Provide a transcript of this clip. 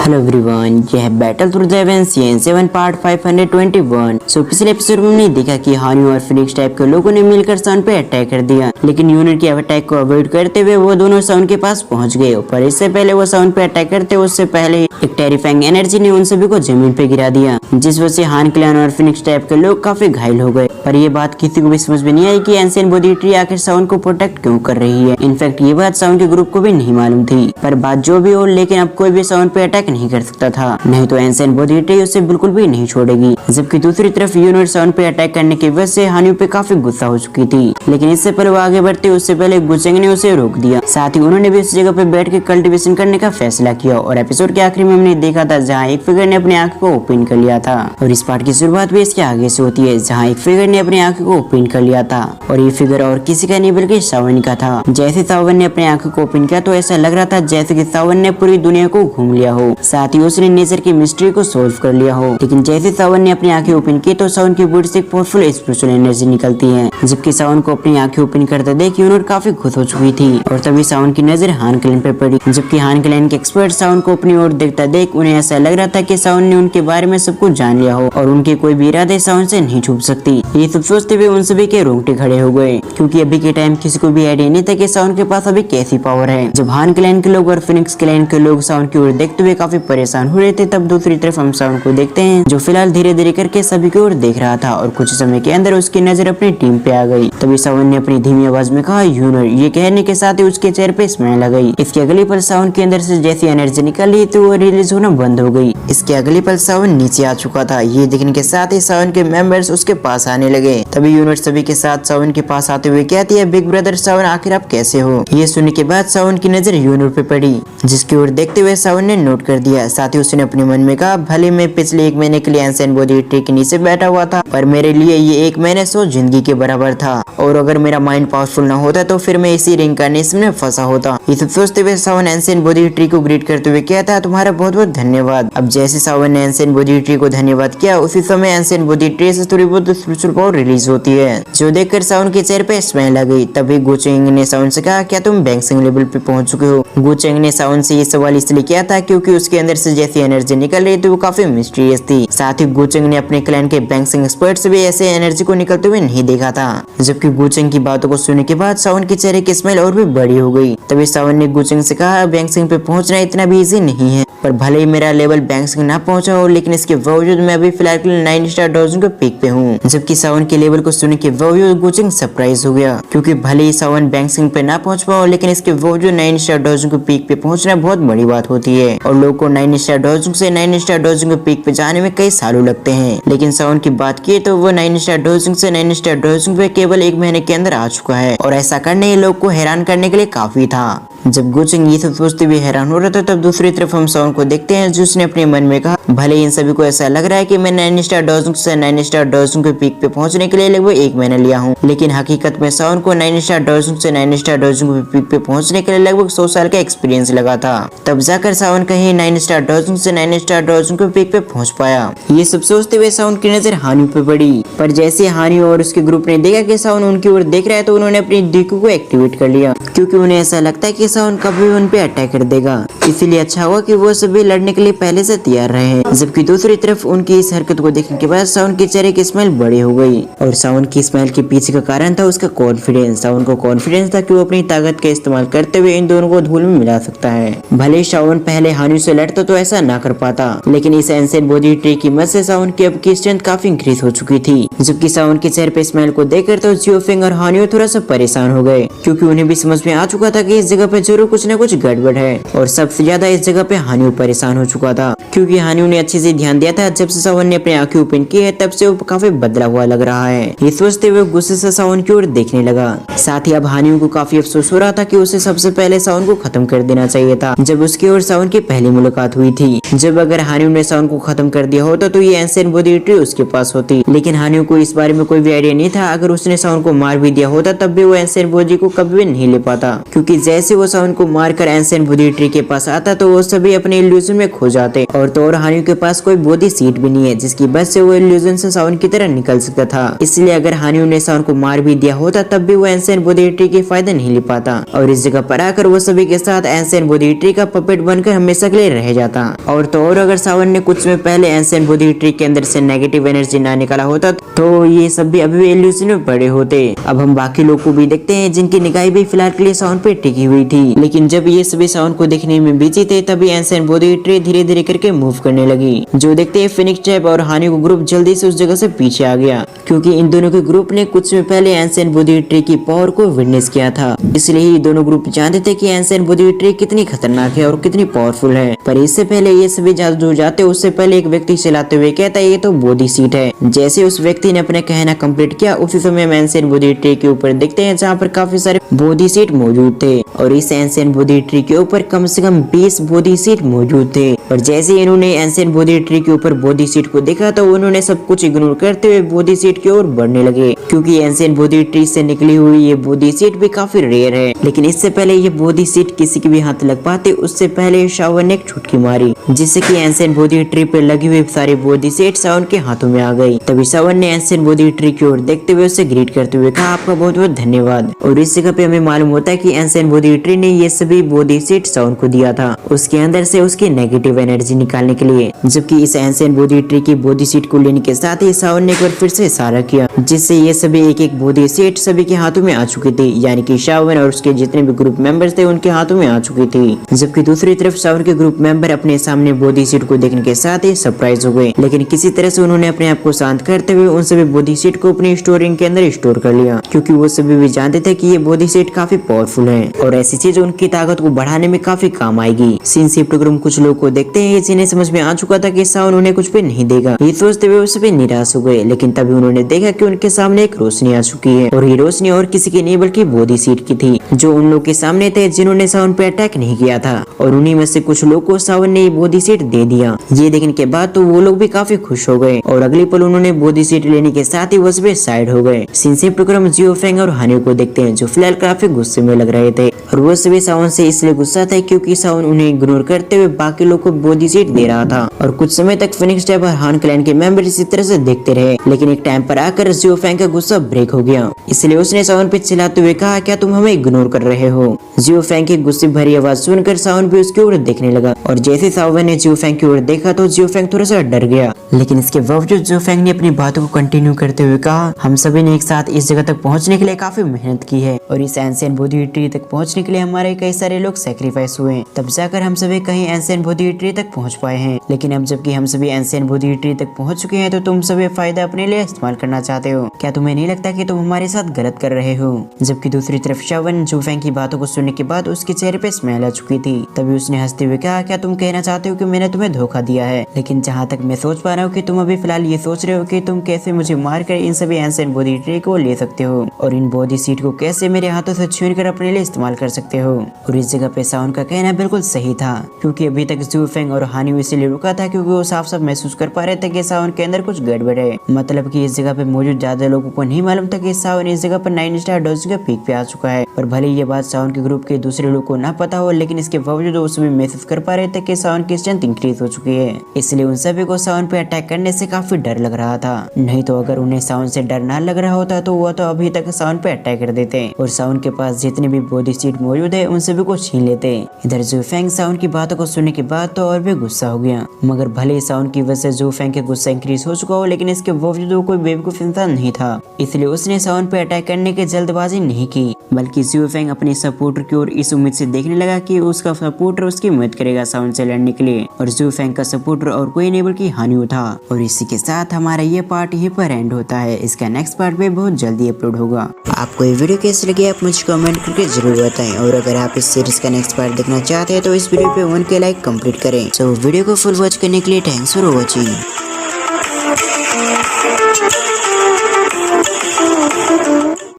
Hello everyone, यह battle through the haven season 7 part 521। पिछले episode में हमने देखा कि हानी और फिनिक्स टाइप के लोगों ने मिलकर साउंड पे अटैक कर दिया, लेकिन यूनिट के अटैक को अवॉइड करते हुए वो दोनों साउंड के पास पहुंच गए। पर इससे पहले वो साउंड पे अटैक करते उससे पहले एक टेरिफाइंग एनर्जी ने उन सभी को जमीन पे गिरा दिया, जिस वजह से हान क्लैन और फिनिक्स टाइप के लोग काफी घायल हो गए। पर ये बात किसी को भी समझ में नहीं आई कि एंशिएंट बॉडी ट्री आखिर साउंड को प्रोटेक्ट क्यों कर रही है। इनफैक्ट ये बात साउंड के ग्रुप को भी नहीं मालूम थी। पर बात जो भी हो, लेकिन अब कोई भी साउंड पे अटैक नहीं कर सकता था, नहीं तो एंशिएंट बॉडी ट्री उसे बिल्कुल भी नहीं छोड़ेगी। जबकि दूसरी तरफ यूनिट साउंड पे अटैक करने की वजह से हानियों पे काफी गुस्सा हो चुकी थी, लेकिन इससे पहले वो आगे बढ़ते उससे पहले गुचेंग ने उसे रोक दिया। साथ ही उन्होंने भी उस जगह पे बैठ के कल्टीवेशन करने का फैसला किया। और एपिसोड के आखिर में हमने देखा था जहाँ एक फिगर ने अपनी आंख को ओपन कर लिया था, और इस पार्ट की शुरुआत भी इसके आगे से होती है, जहाँ एक फिगर ने अपनी आंख को ओपन कर लिया था। और ये फिगर और किसी का नहीं बल्कि सावन का था। जैसे सावन ने अपनी आंख को ओपन किया तो ऐसा लग रहा था जैसे कि सावन ने पूरी दुनिया को घूम लिया हो, साथ ही उसने नेचर की मिस्ट्री को सोल्व कर लिया हो। लेकिन जैसे सावन ने अपनी आंखें ओपन की तो सावन की बॉडी से एक पावरफुल स्पिरिचुअल एनर्जी निकलती है। जबकि सावन को अपनी आंखें ओपन करते देख यूनिट काफी खुश हो चुकी थी, और तभी सावन की नजर हान क्लैन पे पड़ी। जबकि हान क्लैन के एक्सपर्ट सावन को अपनी ओर देखता देख उन्हें ऐसा लग रहा था कि सावन ने उनके बारे में सब कुछ जान लिया हो, और उनके कोई भी इरादे सावन से नहीं छुप सकती। ये सब सोचते हुए उन सभी के रोंगटे खड़े हो गए, क्योंकि अभी के टाइम किसी को भी आइडिया नहीं था कि सावन के पास अभी कैसी पावर है। जब हान क्लैन के लोग और फिनिक्स क्लैन के लोग सावन की ओर देखते हुए काफी परेशान हो रहे थे, तब दूसरी तरफ हम सावन को देखते हैं जो फिलहाल धीरे धीरे करके सभी की ओर देख रहा था, और कुछ समय के अंदर उसकी नजर अपनी टीम पे आ गई। तभी सावन ने अपनी धीमी आवाज में कहा यूनिट। ये कहने के साथ ही उसके चेहरे पे स्माइल आ गई। इसके अगले पल सावन के अंदर से जैसी एनर्जी निकली तो वो रिलीज होना बंद हो गई। इसके अगले पल सावन नीचे आ चुका था। ये देखने के साथ ही सावन के मेंबर्स उसके पास आने लगे। तभी यूनिट सभी के साथ सावन के पास आते हुए कहती है, बिग ब्रदर सावन, आखिर आप कैसे हो? ये सुनने के बाद सावन की नजर यूनिट पे पड़ी, जिसकी ओर देखते हुए सावन ने नोट कर दिया। साथ ही उसने अपने मन में कहा, भले मैं पिछले 1 महीने के लिए एंशिएंट बॉडी ट्री के नीचे बैठा हुआ था, पर मेरे लिए ये 1 महीने 100 जिंदगी के बराबर था, और अगर मेरा माइंड पावरफुल न होता तो फिर मैं इसी रिइंकार्नेशन में फंसा होता। ये सब सोचते हुए सावन एंशिएंट बॉडी ट्री को ग्रीट करते हुए कहता है, तुम्हारा बहुत बहुत धन्यवाद। अब जैसे सावन ने एंशिएंट बॉडी ट्री को धन्यवाद किया, उसी समय एंशिएंट बॉडी ट्री से थोड़ी बहुत स्पिरिचुअल पावर रिलीज होती है, जो देखकर सावन के चेहरे पे स्माइल आ गई। तभी गुचेंग ने सावन से कहा, क्या तुम बैंक्सिंग लेवल पे पहुंच चुके हो? गुचेंग ने सावन से ये सवाल इसलिए किया था क्योंकि उसके अंदर से जैसी एनर्जी निकल रही थी वो काफी मिस्टीरियस थी। साथ ही गुचेंग ने अपने क्लैन के बैंक्सिंग एक्सपर्ट से भी ऐसे एनर्जी को निकलते हुए नहीं देखा था। जबकि गुचेंग की बातों को सुनने के बाद सावन के चेहरे की स्माइल और भी बड़ी हो गई। तभी सावन ने गुचेंग से कहा, बैंक्सिंग पे पहुंचना इतना भी इजी नहीं है, पर भले ही मेरा लेवल बैंक्सिंग ना पहुंचा हो, लेकिन इसके बावजूद मैं अभी फिलहाल 9 स्टार डॉजन के पीक पे हूँ। जबकि सावन के लेवल को सुनने के बावजूद गुचेंग सरप्राइज हो गया, क्योंकि भले ही सावन बैंक्सिंग पे ना पहुंच पाओ, लेकिन इसके बावजूद 9 स्टार डॉजन के पीक पे पहुंचना बहुत बड़ी बात होती है। और लोगों को 9 स्टार डॉजन से 9 स्टार डॉजन के पीक पे जाने में कई सालों लगते हैं, लेकिन सावन की बात की तो वो 9 स्टार डॉजन से 9 स्टार डॉजन पे केवल 1 महीने के अंदर आ चुका है, और ऐसा करने लोग को हैरान करने के लिए काफी था। जब गुचेंग ये सब सोचते हुए हैरान हो रहा था, तब दूसरी तरफ हम सावन को देखते हैं जिसने अपने मन में कहा, भले इन सभी को ऐसा लग रहा है कि मैं 9 स्टार डॉजन से 9 स्टार डॉजन के पीक पे पहुंचने के लिए लगभग 1 महीना लिया हूं, लेकिन हकीकत में सावन को 9 स्टार डॉजन से 9 स्टार डॉजन के पीक पे पहुंचने के लिए लगभग 100 साल का एक्सपीरियंस लगा था। तब जाकर सावन कहीं 9 स्टार डॉजन से 9 स्टार डॉजन के पीक पे पहुंच पाया। ये सब सोचते हुए सावन की नजर हानी पे पड़ी, पर जैसे हानी और उसके ग्रुप ने देखा कि सावन उनकी ओर देख रहा है तो उन्होंने अपनी डीकू को एक्टिवेट कर लिया, क्योंकि उन्हें ऐसा लगता है कि सावन कभी उन पे अटैक कर देगा। इसीलिए अच्छा हुआ कि वो सभी लड़ने के लिए पहले से तैयार रहे। जबकि दूसरी तरफ उनकी इस हरकत को देखने के बाद सावन के चेहरे की स्माइल बड़ी हो गई, और सावन की स्माइल के पीछे का कारण था उसका कॉन्फिडेंस। सावन को कॉन्फिडेंस था कि वो अपनी ताकत का इस्तेमाल करते हुए इन दोनों को धूल में मिला सकता है। भले सावन पहले हानि से लड़ता तो ऐसा ना कर पाता, लेकिन इस एंशिएंट बॉडी ट्री की मदद से सावन की अब की स्ट्रेंथ काफी इंक्रीज हो चुकी थी। जबकि सावन के चेहरे पे स्माइल को देखकर तो जियोफिंग और हानियो थोड़ा सा परेशान हो गए, क्योंकि उन्हें भी समझ में आ चुका था कि इस जगह पे जरूर कुछ न कुछ गड़बड़ है। और सबसे ज्यादा इस जगह पे हानियो परेशान हो चुका था, क्योंकि हानियो ने अच्छे से ध्यान दिया था जब से सावन ने अपनी आंखें ओपन की है तब से वो काफी बदला हुआ लग रहा है। ये सोचते हुए गुस्से से सावन की ओर देखने लगा। साथ ही अब हानियो को काफी अफसोस हो रहा था कि उसे सबसे पहले सावन को खत्म कर देना चाहिए था जब उसकी और सावन की पहली मुलाकात हुई थी। जब अगर हानियो ने सावन को खत्म कर दिया होता तो ये एंशिएंट बॉडी ट्री उसके पास होती, लेकिन हानियो को इस बारे में कोई भी आइडिया नहीं था। अगर उसने सावन को मार भी दिया होता तब भी वो एंशिएंट बॉडी को कभी भी नहीं ले पाता, क्योंकि जैसे वो सावन को मारकर एंशिएंट बोधी ट्री के पास आता तो वो सभी अपने इल्यूजन में खो जाते और तो और हानियो के पास कोई बोधी सीट भी नहीं है जिसकी वजह से वो इल्यूजन से सावन की तरह निकल सकता था। इसलिए अगर हानियो ने सावन को मार भी दिया होता तब भी वो एंशिएंट बोधी ट्री के फायदा नहीं ले पाता और इस जगह पर आकर वो सभी के साथ एंशिएंट बोधी ट्री का पपेट बनकर हमेशा के लिए रह जाता। और तो और अगर सावन ने कुछ समय पहले एंशिएंट बोधी ट्री के अंदर से नेगेटिव एनर्जी ना निकाला होता तो ये सब भी अभी भी इल्यूजन में पड़े होते। अब हम बाकी लोग को भी देखते हैं जिनकी निगाह भी फिलहाल के लिए सावन पे टिकी हुई थी, लेकिन जब ये सभी सावन को देखने में बिजी थे तभी एंशिएंट बोधी ट्री धीरे धीरे करके मूव करने लगी। जो देखते हैं फिनिक्स ट्राइब और हानियो को ग्रुप जल्दी से उस जगह से पीछे आ गया क्योंकि इन दोनों के ग्रुप ने कुछ समय पहले एंशिएंट बोधी ट्री की पावर को विटनेस किया था। इसलिए ही दोनों ग्रुप जानते थे कि एंशिएंट बोधी ट्री कितनी खतरनाक है और कितनी पावरफुल है। पर इससे पहले ये सभी जादू जाते उससे पहले एक व्यक्ति चलाते हुए कहता है ये तो बोधी सीट है। जैसे उस व्यक्ति ने अपना कहना कंप्लीट किया उसी समय हम एंशिएंट बोधी ट्री के ऊपर देखते हैं जहाँ पर काफी सारे बोधी सीट मौजूद थे और इस एंशिएंट बोधी ट्री के ऊपर कम से कम 20 बोधी सीट मौजूद थे। और जैसे इन्होंने एंशिएंट बोधी ट्री के ऊपर बोधी सीट को देखा तो उन्होंने सब कुछ इग्नोर करते हुए बोधी सीट की ओर बढ़ने लगे क्योंकि एंशिएंट बोधी ट्री से निकली हुई ये बोधी सीट भी काफी रेयर है। लेकिन इससे पहले ये बोधी सीट किसी के भी हाथ लग पाते उससे पहले सावन ने एक चुटकी मारी जिससे कि एंशिएंट बोधी ट्री पे लगी हुई सारी बोधी सीट सावन के हाथों में आ गई। तभी सावन ने एंशिएंट बोधी ट्री की ओर देखते हुए उसे ग्रीट करते हुए कहा आपका बहुत बहुत धन्यवाद। और इस जगह पे हमें मालूम होता है कि एंशिएंट बोधी ट्री ने ये सभी बोधी सीट सावन को दिया था उसके अंदर से उसकी नेगेटिव एनर्जी निकालने के लिए। जबकि इस एंशिएंट बोधी ट्री की बोधी सीट को लेने के साथ ही सावन ने एक बार फिर से इशारा किया जिससे ये सभी एक एक बोधी सीट सभी के हाथों में आ चुकी थी, यानी कि सावन और उसके जितने भी ग्रुप मेंबर्स थे उनके हाथों में आ चुकी थी। जबकि दूसरी तरफ सावन के ग्रुप मेंबर अपने सामने बोधी सीट को देखने के साथ ही सरप्राइज हो गए, लेकिन किसी तरह से उन्होंने अपने आप को शांत करते हुए उन सभी बोधी सीट को अपनी स्टोरिंग के अंदर स्टोर कर लिया क्योंकि वो सभी भी जानते थे कि ये बोधी सीट काफी पावरफुल है और ऐसी चीज उनकी ताकत को बढ़ाने में काफी काम आएगी। सीन शिफ्ट कर हम कुछ लोग को देखते हैं जिन्हें समझ में आ चुका था कि सावन उन्हें कुछ भी नहीं देगा। ये सोचते हुए वो सभी निराश हो गए, लेकिन तभी उन्होंने देखा कि उनके सामने एक रोशनी आ चुकी है और ये रोशनी और किसी की नहीं बल्कि बोधी सीट की थी जो उन लोग के सामने थे जिन्होंने सावन पे अटैक नहीं किया था और उन्हीं में से कुछ लोग को सावन ने ये बोधी सीट दे दिया। ये देखने के बाद तो वो लोग भी काफी खुश हो गए और अगले पल उन्होंने बोधी सीट लेने के साथ ही वो सभी साइड हो गए। सीन शिफ्ट कर हम जियो फेंग और हानियो को देखते हैं जो फिलहाल काफी गुस्से में लग रहे थे और वो सभी सावन से इसलिए गुस्सा था क्योंकि सावन उन्हें इग्नोर करते हुए बाकी लोग को बोधी सीट दे रहा था और कुछ समय तक फिनिक्स ट्राइब और हान क्लैन के मेंबर इसी तरह से देखते रहे। लेकिन एक टाइम पर आकर जियो फेंग का गुस्सा ब्रेक हो गया, इसलिए उसने सावन पे चिल्लाते हुए कहा क्या तुम हमें इग्नोर कर रहे हो। जियो फेंग की गुस्से भरी आवाज सुनकर सावन भी उसकी ओर देखने लगा और जैसे सावन ने जियो फेंग की ओर देखा तो जियो फेंग थोड़ा सा डर गया, लेकिन इसके बावजूद जियो फेंग ने अपनी बातों को कंटिन्यू करते हुए कहा हम सभी ने एक साथ इस जगह तक पहुंचने के लिए काफी मेहनत की है और इस एंशिएंट बोधी ट्री तक पहुंचने के लिए हमारे कई सारे लोग सैक्रिफाइस हुए तब जाकर हम सभी कहीं एंशिएंट बोधी ट्री तक पहुंच पाए हैं। लेकिन अब जबकि हम सभी एंशिएंट बोधी ट्री तक पहुंच चुके हैं तो तुम सभी फायदा अपने लिए इस्तेमाल करना चाहते हो। क्या तुम्हें नहीं लगता कि तुम हमारे साथ गलत कर रहे हो। जबकि दूसरी तरफ सावन जियो फेंग की बातों को सुनने के बाद उसके चेहरे पे स्माइल आ चुकी थी। तभी उसने हंसते हुए कहा क्या तुम कहना चाहते हो कि मैंने तुम्हें धोखा दिया है, लेकिन जहाँ तक मैं सोच पा रहा हूँ कि तुम अभी फिलहाल ये सोच रहे हो कि तुम कैसे मुझे मार कर इन सभी एंशिएंट बोधी ट्री को ले सकते हो और इन बोधी सीट को कैसे मेरे हाथों से छीन कर अपने लिए इस्तेमाल कर सकते हो। और इस जगह पे सावन का कहना बिल्कुल सही था क्योंकि अभी तक जियो फेंग और हानियो इसलिए रुका था क्योंकि वो साफ साफ महसूस कर पा रहे थे कि सावन के अंदर कुछ गड़बड़ है। मतलब कि इस जगह पे मौजूद ज्यादा लोगों को नहीं मालूम था कि सावन इस जगह पर 9 स्टार डोज के पीक पे आ चुका है। और भले ये बात सावन के ग्रुप के दूसरे लोग को ना पता हो, लेकिन इसके बावजूद वो सभी महसूस कर पा रहे थे कि सावन की स्ट्रेंथ इंक्रीज हो चुकी है। इसलिए उन सभी को सावन पे अटैक करने से काफी डर लग रहा था। नहीं तो अगर उन्हें सावन से डर ना लग रहा होता तो वो तो अभी तक सावन पे अटैक कर देते और सावन के पास जितने भी बोधी सीट मौजूद है उन सभी को छीन लेते। इधर जियो फेंग सावन की बातों को सुनने के बाद तो और भी गुस्सा हो गया, मगर भले ही सावन की वजह से जियो फेंग के गुस्सा इंक्रीज हो चुका हो, लेकिन इसके बावजूद वो कोई बेवकूफ इंसान नहीं था। इसलिए उसने सावन पे अटैक करने की जल्दबाजी नहीं की, बल्कि जियो फेंग अपने सपोर्टर की ओर इस उम्मीद से देखने लगा कि उसका सपोर्टर उसकी मदद करेगा सावन से लड़ने के लिए। और जियो फेंग का सपोर्टर और कोई नहीं बल्कि हानियो था। और इसी के साथ हमारा ये पार्ट यहीं पर एंड होता है। इसका नेक्स्ट पार्ट भी बहुत जल्दी अपलोड होगा। आपको ये वीडियो कैसी लगी आप मुझे कमेंट करके जरूर बताएं और अगर आप इस सीरीज का नेक्स्ट पार्ट देखना चाहते हैं तो इस वीडियो पे 1K लाइक कंप्लीट करें। सो वीडियो को फुल वॉच करने के लिए थैंक्स फॉर वॉचिंग।